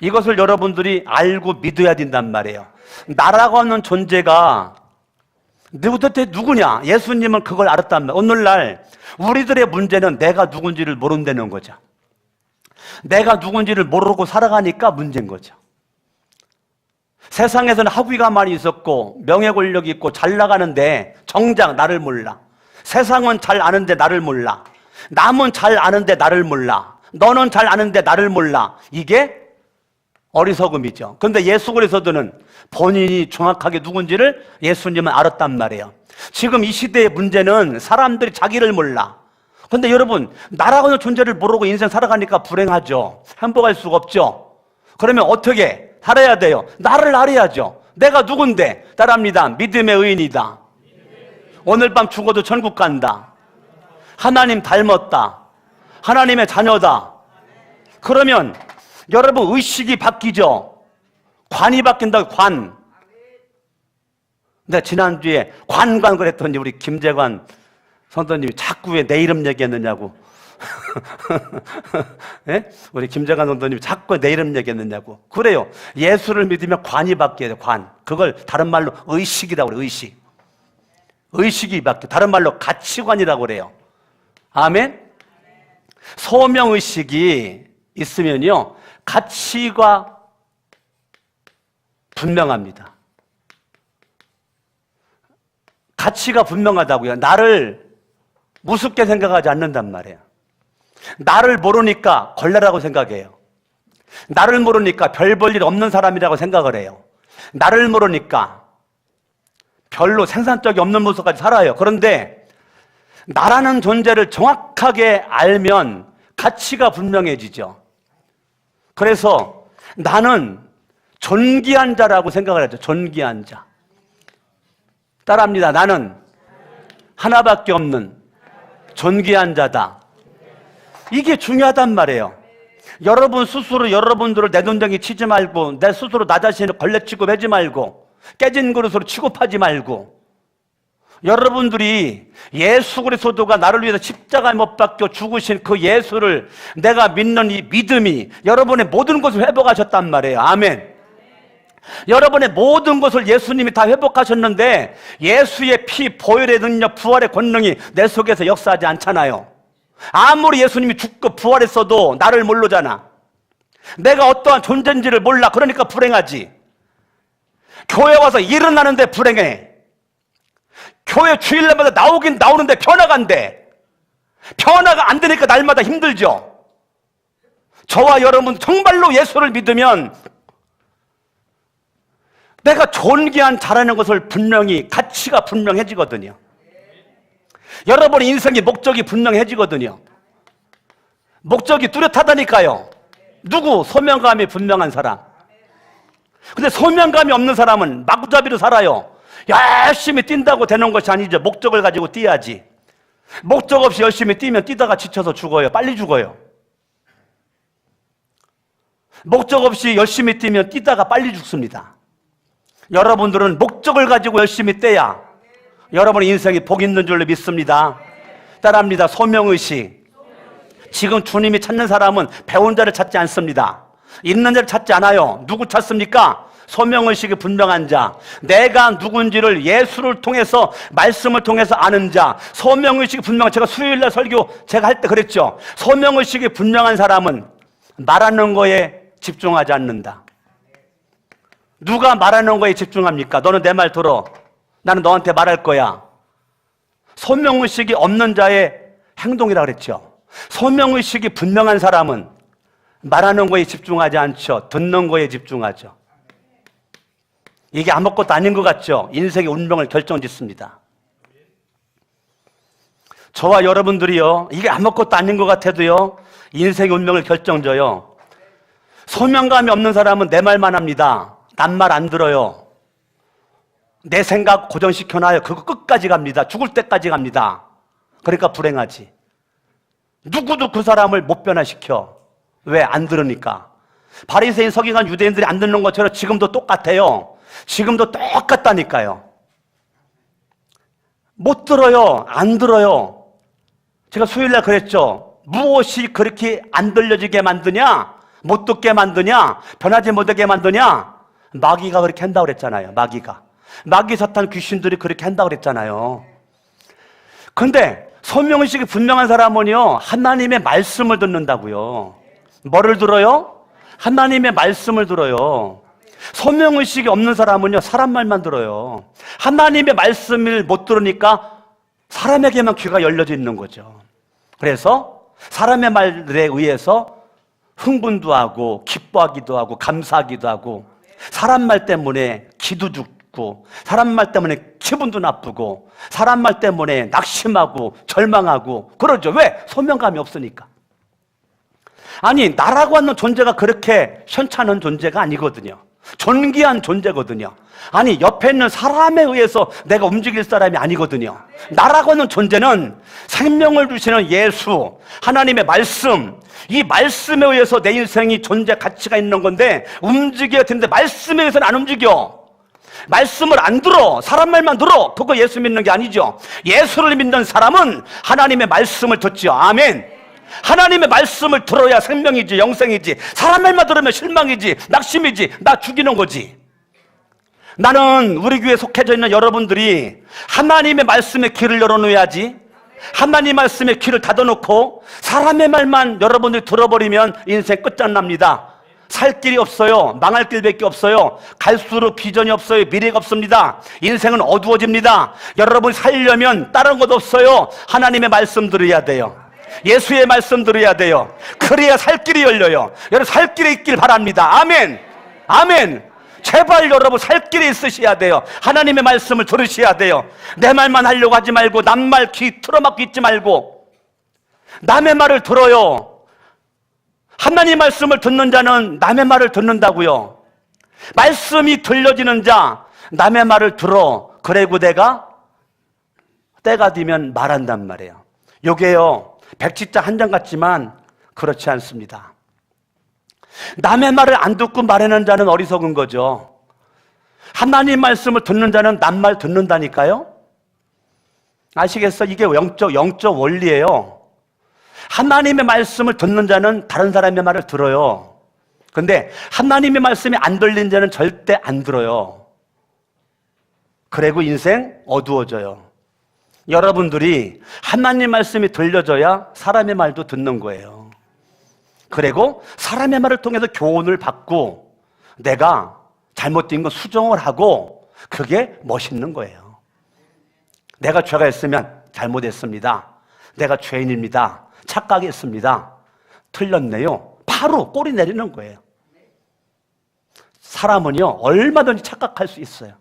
이것을 여러분들이 알고 믿어야 된단 말이에요. 나라고 하는 존재가 도대체 누구냐? 예수님은 그걸 알았단 말이에요. 오늘날 우리들의 문제는 내가 누군지를 모른다는 거죠. 내가 누군지를 모르고 살아가니까 문제인 거죠. 세상에서는 학위가 많이 있었고 명예 권력이 있고 잘 나가는데 정작 나를 몰라. 세상은 잘 아는데 나를 몰라. 남은 잘 아는데 나를 몰라. 너는 잘 아는데 나를 몰라. 이게 어리석음이죠. 그런데 예수 그리스도는 본인이 정확하게 누군지를 예수님은 알았단 말이에요. 지금 이 시대의 문제는 사람들이 자기를 몰라. 근데 여러분, 나라고는 존재를 모르고 인생 살아가니까 불행하죠. 행복할 수가 없죠. 그러면 어떻게 살아야 돼요? 나를 알아야죠. 내가 누군데? 따라합니다. 믿음의 의인이다. 오늘 밤 죽어도 천국 간다. 하나님 닮았다. 하나님의 자녀다. 그러면 여러분 의식이 바뀌죠. 관이 바뀐다고, 관. 근데 지난주에 관관 그랬더니 우리 김재관 선생님이 자꾸 왜 내 이름 얘기했느냐고. 네? 우리 김재관 선생님이 자꾸 내 이름 얘기했느냐고. 그래요. 예수를 믿으면 관이 바뀌어야 돼요. 관. 그걸 다른 말로 의식이라고 그래요. 의식. 의식이 바뀌어. 다른 말로 가치관이라고 그래요. 아멘? 소명의식이 있으면요, 가치가 분명합니다. 가치가 분명하다고요. 나를 무섭게 생각하지 않는단 말이에요. 나를 모르니까 걸레라고 생각해요. 나를 모르니까 별 볼 일 없는 사람이라고 생각을 해요. 나를 모르니까 별로 생산적이 없는 모습까지 살아요. 그런데 나라는 존재를 정확하게 알면 가치가 분명해지죠. 그래서 나는 존귀한 자라고 생각을 하죠. 존귀한 자. 따라합니다. 나는 하나밖에 없는 존귀한 자다. 이게 중요하단 말이에요. 여러분 스스로 여러분들을 내돈쟁이 치지 말고, 내 스스로 나 자신을 걸레 취급하지 말고, 깨진 그릇으로 취급하지 말고, 여러분들이 예수 그리스도가 나를 위해서 십자가에 못 박혀 죽으신 그 예수를 내가 믿는 이 믿음이 여러분의 모든 것을 회복하셨단 말이에요. 아멘. 여러분의 모든 것을 예수님이 다 회복하셨는데 예수의 피, 보혈의 능력, 부활의 권능이 내 속에서 역사하지 않잖아요. 아무리 예수님이 죽고 부활했어도 나를 모르잖아. 내가 어떠한 존재인지를 몰라. 그러니까 불행하지. 교회 와서 일어나는데 불행해. 교회 주일날마다 나오긴 나오는데 변화가 안 돼. 변화가 안 되니까 날마다 힘들죠. 저와 여러분 정말로 예수를 믿으면 내가 존귀한 자라는 것을 분명히, 가치가 분명해지거든요. 여러분의 인생의 목적이 분명해지거든요. 목적이 뚜렷하다니까요. 누구? 소명감이 분명한 사람. 근데 소명감이 없는 사람은 마구잡이로 살아요. 열심히 뛴다고 되는 것이 아니죠. 목적을 가지고 뛰어야지. 목적 없이 열심히 뛰면 뛰다가 지쳐서 죽어요. 빨리 죽어요. 목적 없이 열심히 뛰면 뛰다가 빨리 죽습니다. 여러분들은 목적을 가지고 열심히 뛰어야 여러분의 인생이 복 있는 줄로 믿습니다. 따라합니다. 소명의식. 지금 주님이 찾는 사람은 배운 자를 찾지 않습니다. 있는 자를 찾지 않아요. 누구 찾습니까? 소명의식이 분명한 자, 내가 누군지를 예수를 통해서, 말씀을 통해서 아는 자, 소명의식이 분명한, 제가 수요일날 설교 제가 할 때 그랬죠. 소명의식이 분명한 사람은 말하는 거에 집중하지 않는다. 누가 말하는 거에 집중합니까? 너는 내 말 들어. 나는 너한테 말할 거야. 소명의식이 없는 자의 행동이라고 그랬죠. 소명의식이 분명한 사람은 말하는 거에 집중하지 않죠. 듣는 거에 집중하죠. 이게 아무것도 아닌 것 같죠? 인생의 운명을 결정짓습니다. 저와 여러분들이요, 이게 아무것도 아닌 것 같아도요, 인생의 운명을 결정져요. 소명감이 없는 사람은 내 말만 합니다. 남 말 안 들어요. 내 생각 고정시켜놔요. 그거 끝까지 갑니다. 죽을 때까지 갑니다. 그러니까 불행하지. 누구도 그 사람을 못 변화시켜. 왜? 안 들으니까. 바리새인, 서기관, 유대인들이 안 듣는 것처럼 지금도 똑같아요. 지금도 똑같다니까요. 못 들어요. 안 들어요. 제가 수요일날 그랬죠. 무엇이 그렇게 안 들려지게 만드냐? 못 듣게 만드냐? 변하지 못하게 만드냐? 마귀가 그렇게 한다고 그랬잖아요. 마귀 사탄 귀신들이 그렇게 한다고 그랬잖아요. 근데 소명의식이 분명한 사람은요, 하나님의 말씀을 듣는다고요. 뭐를 들어요? 하나님의 말씀을 들어요. 소명의식이 없는 사람은요, 사람 말만 들어요. 하나님의 말씀을 못 들으니까 사람에게만 귀가 열려져 있는 거죠. 그래서 사람의 말에 의해서 흥분도 하고 기뻐하기도 하고 감사하기도 하고 사람 말 때문에 기도 죽고 사람 말 때문에 기분도 나쁘고 사람 말 때문에 낙심하고 절망하고 그러죠. 왜? 소명감이 없으니까. 아니, 나라고 하는 존재가 그렇게 현찮은 존재가 아니거든요. 존귀한 존재거든요. 아니, 옆에 있는 사람에 의해서 내가 움직일 사람이 아니거든요. 나라고 하는 존재는 생명을 주시는 예수, 하나님의 말씀, 이 말씀에 의해서 내 인생이 존재 가치가 있는 건데 움직여야 되는데 말씀에 의해서는 안 움직여. 말씀을 안 들어. 사람 말만 들어. 그거 예수 믿는 게 아니죠. 예수를 믿는 사람은 하나님의 말씀을 듣지요. 아멘. 하나님의 말씀을 들어야 생명이지, 영생이지. 사람 말만 들으면 실망이지, 낙심이지, 나 죽이는 거지. 나는 우리 교회에 속해져 있는 여러분들이 하나님의 말씀에 귀를 열어놓아야지. 하나님 말씀에 귀를 닫아놓고 사람의 말만 여러분들이 들어버리면 인생 끝장납니다. 살 길이 없어요. 망할 길밖에 없어요. 갈수록 비전이 없어요. 미래가 없습니다. 인생은 어두워집니다. 여러분이 살려면 다른 것 없어요. 하나님의 말씀 들어야 돼요. 예수의 말씀 들어야 돼요. 그래야 살 길이 열려요. 여러분 살 길이 있길 바랍니다. 아멘. 아멘. 제발 여러분 살 길이 있으셔야 돼요. 하나님의 말씀을 들으셔야 돼요. 내 말만 하려고 하지 말고 남 말 귀 틀어막고 있지 말고 남의 말을 들어요. 하나님 말씀을 듣는 자는 남의 말을 듣는다고요. 말씀이 들려지는 자 남의 말을 들어. 그리고 내가 때가 되면 말한단 말이에요. 요게요 백지장 한 장 같지만 그렇지 않습니다. 남의 말을 안 듣고 말하는 자는 어리석은 거죠. 하나님 말씀을 듣는 자는 남 말 듣는다니까요. 아시겠어? 이게 영적 원리예요. 하나님의 말씀을 듣는 자는 다른 사람의 말을 들어요. 근데 하나님의 말씀이 안 들린 자는 절대 안 들어요. 그리고 인생 어두워져요. 여러분들이 하나님 말씀이 들려져야 사람의 말도 듣는 거예요. 그리고 사람의 말을 통해서 교훈을 받고 내가 잘못된 거 수정을 하고 그게 멋있는 거예요. 내가 죄가 있으면 잘못했습니다. 내가 죄인입니다. 착각했습니다. 틀렸네요. 바로 꼬리 내리는 거예요. 사람은요 얼마든지 착각할 수 있어요.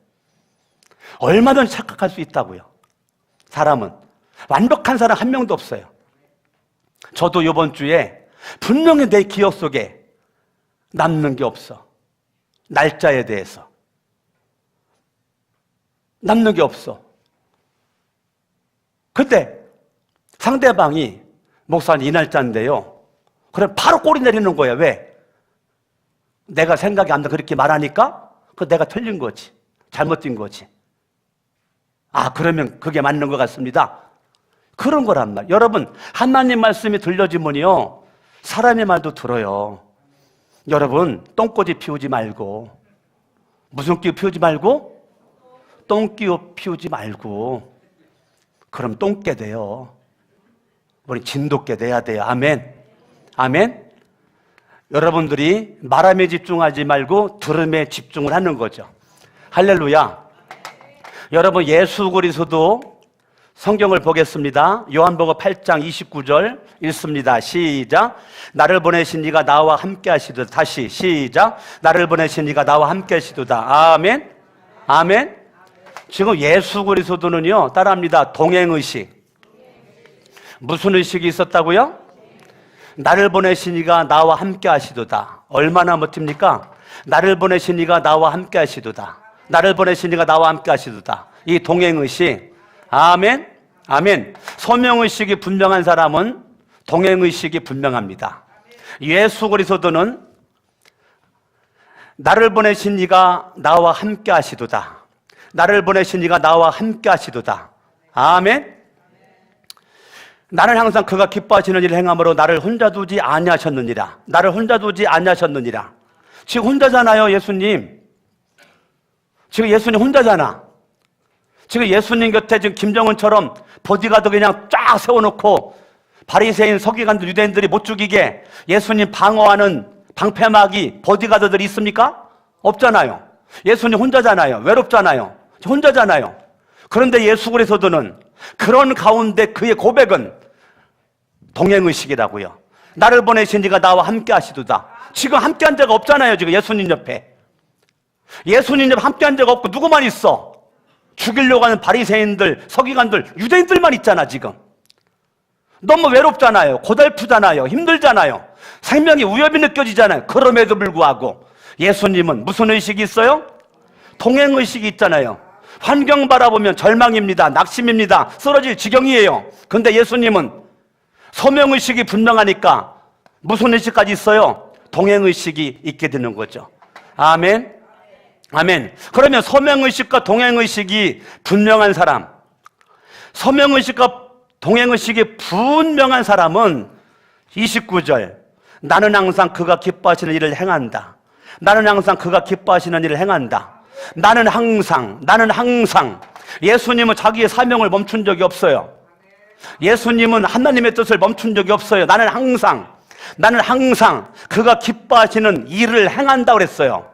얼마든지 착각할 수 있다고요. 사람은 완벽한 사람 한 명도 없어요. 저도 이번 주에 분명히 내 기억 속에 남는 게 없어. 날짜에 대해서 남는 게 없어. 그때 상대방이 목사님 이 날짜인데요. 그럼 바로 꼬리 내리는 거야. 왜? 내가 생각이 안 나 그렇게 말하니까 그 내가 틀린 거지. 잘못된 거지. 아, 그러면 그게 맞는 것 같습니다. 그런 거란 말. 여러분, 하나님 말씀이 들려지면요 사람의 말도 들어요. 여러분, 똥꼬지 피우지 말고 무슨 끼 피우지 말고 똥끼 피우지 말고 그럼 똥깨 돼요. 우리 진돗개 돼야 돼요. 아멘. 아멘. 여러분들이 말함에 집중하지 말고 들음에 집중을 하는 거죠. 할렐루야. 여러분 예수 그리스도 성경을 보겠습니다. 요한복음 8장 29절 읽습니다. 시작. 나를 보내신 이가 나와 함께 하시도다. 다시 시작. 나를 보내신 이가 나와 함께 하시도다. 아멘. 아멘. 지금 예수 그리스도는요 따라합니다. 동행의식. 무슨 의식이 있었다고요? 나를 보내신 이가 나와 함께 하시도다. 얼마나 멋집니까? 나를 보내신 이가 나와 함께 하시도다. 나를 보내신 이가 나와 함께 하시도다. 이 동행의식. 아멘. 아멘. 소명의식이 분명한 사람은 동행의식이 분명합니다. 예수 그리스도는 나를 보내신 이가 나와 함께 하시도다. 나를 보내신 이가 나와 함께 하시도다. 아멘. 나는 항상 그가 기뻐하시는 일을 행함으로 나를 혼자 두지 아니하셨느니라. 나를 혼자 두지 아니하셨느니라. 지금 혼자잖아요, 예수님. 지금 예수님 혼자잖아. 지금 예수님 곁에 지금 김정은처럼 보디가드 그냥 쫙 세워놓고 바리새인 서기관들 유대인들이 못 죽이게 예수님 방어하는 방패막이 보디가드들이 있습니까? 없잖아요. 예수님 혼자잖아요. 외롭잖아요. 혼자잖아요. 그런데 예수 그리스도는 그런 가운데 그의 고백은 동행의식이라고요. 나를 보내신 이가 나와 함께 하시도다. 지금 함께 한 자가 없잖아요. 지금 예수님 옆에. 예수님 옆에 함께 한 자가 없고 누구만 있어? 죽이려고 하는 바리새인들, 서기관들, 유대인들만 있잖아. 지금 너무 외롭잖아요. 고달프잖아요. 힘들잖아요. 생명이 위협이 느껴지잖아요. 그럼에도 불구하고 예수님은 무슨 의식이 있어요? 동행의식이 있잖아요. 환경 바라보면 절망입니다. 낙심입니다. 쓰러질 지경이에요. 그런데 예수님은 소명의식이 분명하니까 무슨 의식까지 있어요? 동행의식이 있게 되는 거죠. 아멘. 아멘. 그러면 소명의식과 동행의식이 분명한 사람, 소명의식과 동행의식이 분명한 사람은 29절, 나는 항상 그가 기뻐하시는 일을 행한다. 나는 항상 그가 기뻐하시는 일을 행한다. 나는 항상 예수님은 자기의 사명을 멈춘 적이 없어요. 예수님은 하나님의 뜻을 멈춘 적이 없어요. 나는 항상 그가 기뻐하시는 일을 행한다 그랬어요.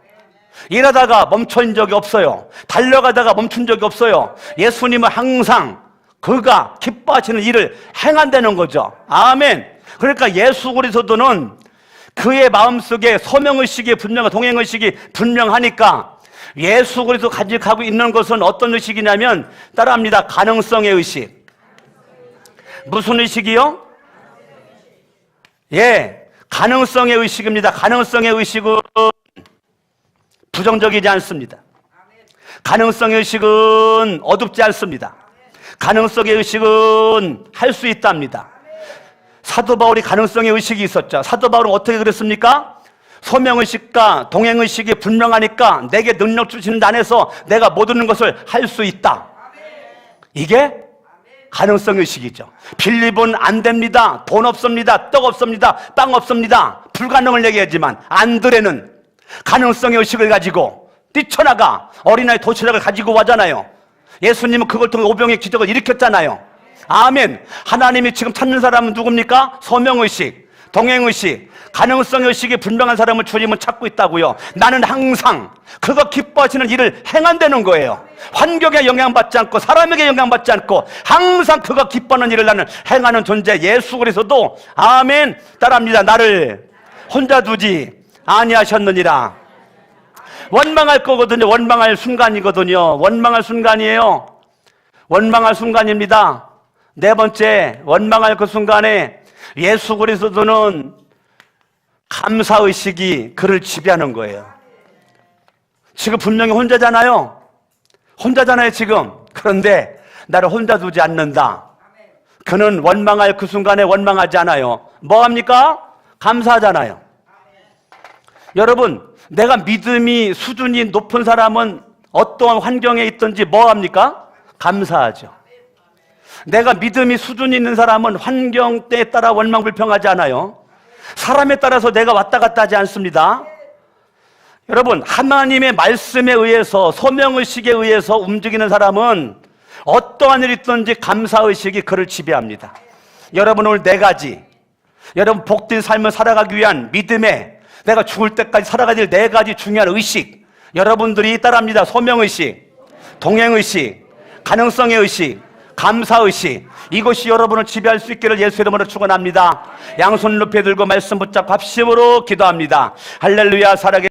일하다가 멈춘 적이 없어요. 달려가다가 멈춘 적이 없어요. 예수님은 항상 그가 기뻐하시는 일을 행한다는 거죠. 아멘. 그러니까 예수 그리스도는 그의 마음속에 소명의식이 분명하고 동행의식이 분명하니까 예수 그리스도 가지고 있는 것은 어떤 의식이냐면 따라합니다. 가능성의 의식. 무슨 의식이요? 예, 가능성의 의식입니다. 가능성의 의식은 부정적이지 않습니다. 가능성의 의식은 어둡지 않습니다. 가능성의 의식은 할 수 있답니다. 사도 바울이 가능성의 의식이 있었죠. 사도 바울은 어떻게 그랬습니까? 소명의식과 동행의식이 분명하니까 내게 능력 주시는 안에서 내가 모든 것을 할 수 있다. 이게 가능성의식이죠. 빌립은 안 됩니다. 돈 없습니다. 떡 없습니다. 빵 없습니다. 불가능을 얘기하지만 안드레는 가능성의 의식을 가지고 뛰쳐나가 어린아이 도시락을 가지고 와잖아요. 예수님은 그걸 통해 오병의 기적을 일으켰잖아요. 아멘. 하나님이 지금 찾는 사람은 누굽니까? 소명의식, 동행의식, 가능성의식이 분명한 사람을 주님은 찾고 있다고요. 나는 항상 그가 기뻐하시는 일을 행한다는 거예요. 환경에 영향받지 않고 사람에게 영향받지 않고 항상 그가 기뻐하는 일을 나는 행하는 존재 예수 그리스도도 아멘. 따라합니다. 나를 혼자 두지 아니하셨느니라. 원망할 거거든요. 원망할 순간이거든요. 원망할 순간이에요. 원망할 순간입니다. 네 번째, 원망할 그 순간에 예수 그리스도는 감사의식이 그를 지배하는 거예요. 지금 분명히 혼자잖아요. 혼자잖아요 지금. 그런데 나를 혼자 두지 않는다. 그는 원망할 그 순간에 원망하지 않아요. 뭐합니까? 감사하잖아요. 여러분, 내가 믿음이 수준이 높은 사람은 어떠한 환경에 있든지 뭐합니까? 감사하죠. 내가 믿음이 수준이 있는 사람은 환경 때에 따라 원망불평하지 않아요. 사람에 따라서 내가 왔다 갔다 하지 않습니다. 여러분, 하나님의 말씀에 의해서 소명의식에 의해서 움직이는 사람은 어떠한 일이 있든지 감사의식이 그를 지배합니다. 여러분, 오늘 네 가지, 여러분 복된 삶을 살아가기 위한 믿음에 내가 죽을 때까지 살아가야 될 네 가지 중요한 의식, 여러분들이 따라합니다. 소명의식, 동행의식, 가능성의 의식, 감사의식, 이것이 여러분을 지배할 수 있기를 예수 이름으로 축원합니다. 양손 높이 들고 말씀 붙잡고 합심으로 기도합니다. 할렐루야. 살아계